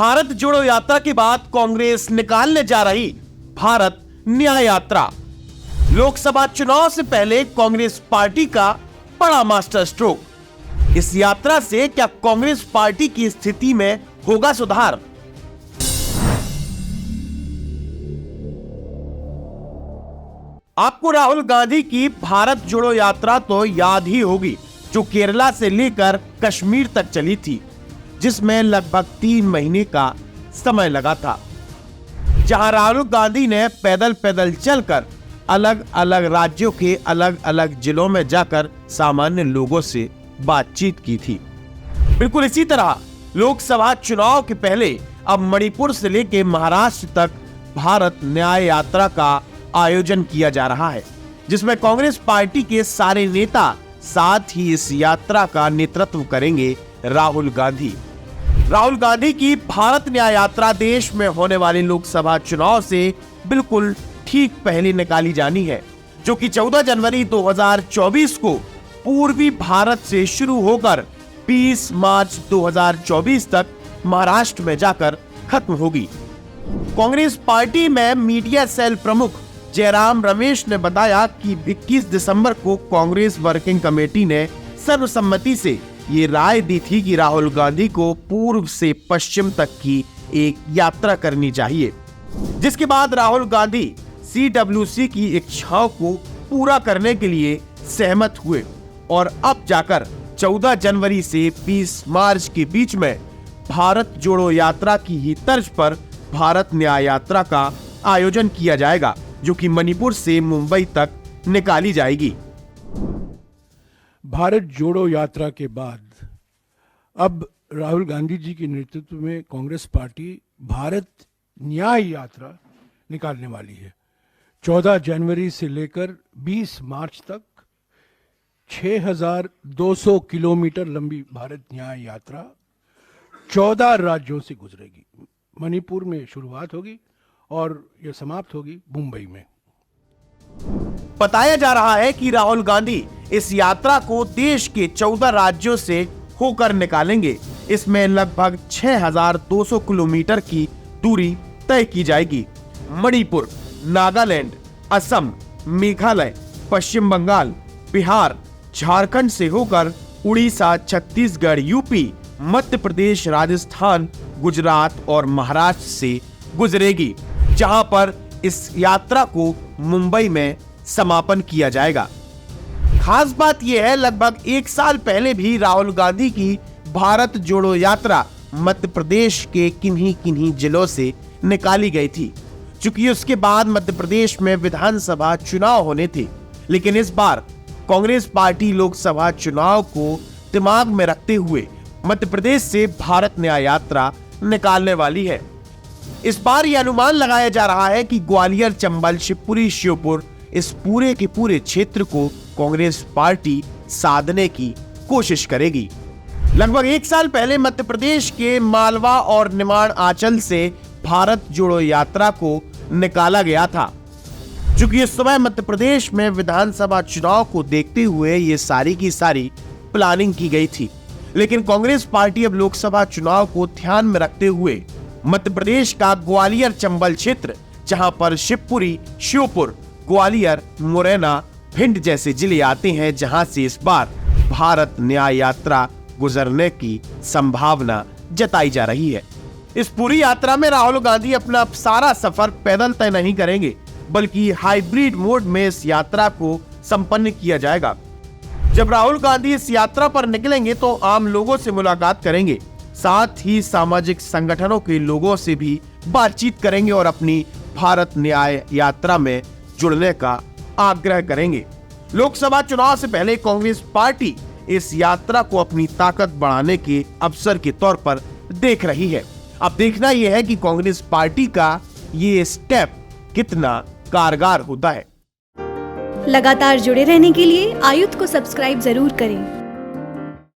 भारत जोड़ो यात्रा के बाद कांग्रेस निकालने जा रही भारत न्याय यात्रा। लोकसभा चुनाव से पहले कांग्रेस पार्टी का बड़ा मास्टर स्ट्रोक। इस यात्रा से क्या कांग्रेस पार्टी की स्थिति में होगा सुधार? आपको राहुल गांधी की भारत जोड़ो यात्रा तो याद ही होगी, जो केरला से लेकर कश्मीर तक चली थी, जिसमें लगभग 3 महीने का समय लगा था, जहां राहुल गांधी ने पैदल पैदल चलकर अलग अलग राज्यों के अलग अलग जिलों में जाकर सामान्य लोगों से बातचीत की थी। बिल्कुल इसी तरह लोकसभा चुनाव के पहले अब मणिपुर से लेकर महाराष्ट्र तक भारत न्याय यात्रा का आयोजन किया जा रहा है, जिसमें कांग्रेस पार्टी के सारे नेता, साथ ही इस यात्रा का नेतृत्व करेंगे राहुल गांधी। राहुल गांधी की भारत न्याय यात्रा देश में होने वाले लोकसभा चुनाव से बिल्कुल ठीक पहले निकाली जानी है, जो कि 14 जनवरी 2024 को पूर्वी भारत से शुरू होकर 20 मार्च 2024 तक महाराष्ट्र में जाकर खत्म होगी। कांग्रेस पार्टी में मीडिया सेल प्रमुख जयराम रमेश ने बताया कि 21 दिसंबर को कांग्रेस वर्किंग कमेटी ने सर्वसम्मति से ये राय दी थी कि राहुल गांधी को पूर्व से पश्चिम तक की एक यात्रा करनी चाहिए, जिसके बाद राहुल गांधी CWC की इच्छाओं को पूरा करने के लिए सहमत हुए और अब जाकर 14 जनवरी से 20 मार्च के बीच में भारत जोड़ो यात्रा की ही तर्ज पर भारत न्याय यात्रा का आयोजन किया जाएगा, जो कि मणिपुर से मुंबई तक निकाली जाएगी। भारत जोड़ो यात्रा के बाद अब राहुल गांधी जी के नेतृत्व में कांग्रेस पार्टी भारत न्याय यात्रा निकालने वाली है। 14 जनवरी से लेकर 20 मार्च तक 6200 किलोमीटर लंबी भारत न्याय यात्रा 14 राज्यों से गुजरेगी। मणिपुर में शुरुआत होगी और यह समाप्त होगी मुंबई में। बताया जा रहा है कि राहुल गांधी इस यात्रा को देश के 14 राज्यों से होकर निकालेंगे। इसमें लगभग 6200 किलोमीटर की दूरी तय की जाएगी। मणिपुर, नागालैंड, असम, मेघालय, पश्चिम बंगाल, बिहार, झारखंड से होकर उड़ीसा, छत्तीसगढ़, यूपी, मध्य प्रदेश, राजस्थान, गुजरात और महाराष्ट्र से गुजरेगी, जहां पर इस यात्रा को मुंबई में समापन किया जाएगा। खास बात यह है, लगभग 1 साल पहले भी राहुल गांधी की भारत जोड़ो यात्रा मध्य प्रदेश के किन्हीं जिलों से निकाली गई थी, चूंकि उसके बाद मध्य प्रदेश में विधानसभा चुनाव होने थे। लेकिन इस बार कांग्रेस पार्टी लोकसभा चुनाव को दिमाग में रखते हुए मध्य प्रदेश से भारत न्याय यात्रा निकालने वाली है। इस बार यह अनुमान लगाया जा रहा है कि ग्वालियर, चंबल, शिवपुरी, श्योपुर, इस पूरे के पूरे क्षेत्र को कांग्रेस पार्टी साधने की कोशिश करेगी। लगभग 1 साल पहले मध्य प्रदेश के मालवा और निमाड़ आंचल से भारत जोड़ो यात्रा को निकाला गया था। चूंकि इस समय मध्य प्रदेश में विधानसभा चुनाव को देखते हुए ये सारी की सारी प्लानिंग की गई थी, लेकिन कांग्रेस पार्टी अब लोकसभा चुनाव को ध्यान में रखते हुए मध्य प्रदेश का ग्वालियर चंबल क्षेत्र, जहां पर शिवपुरी, श्योपुर, ग्वालियर, मुरैना, भिंड जैसे जिले आते हैं, जहां से इस बार भारत न्याय यात्रा गुजरने की संभावना जताई जा रही है। इस पूरी यात्रा में राहुल गांधी अपना सारा सफर पैदल तय नहीं करेंगे, बल्कि हाइब्रिड मोड में इस यात्रा को संपन्न किया जाएगा। जब राहुल गांधी इस यात्रा पर निकलेंगे तो आम लोगों से मुलाकात करेंगे, साथ ही सामाजिक संगठनों के लोगों से भी बातचीत करेंगे और अपनी भारत न्याय यात्रा में जुड़ने का आग्रह करेंगे। लोकसभा चुनाव से पहले कांग्रेस पार्टी इस यात्रा को अपनी ताकत बढ़ाने के अवसर के तौर पर देख रही है। अब देखना यह है कि कांग्रेस पार्टी का ये स्टेप कितना कारगर होता है। लगातार जुड़े रहने के लिए आयुध को सब्सक्राइब जरूर करें।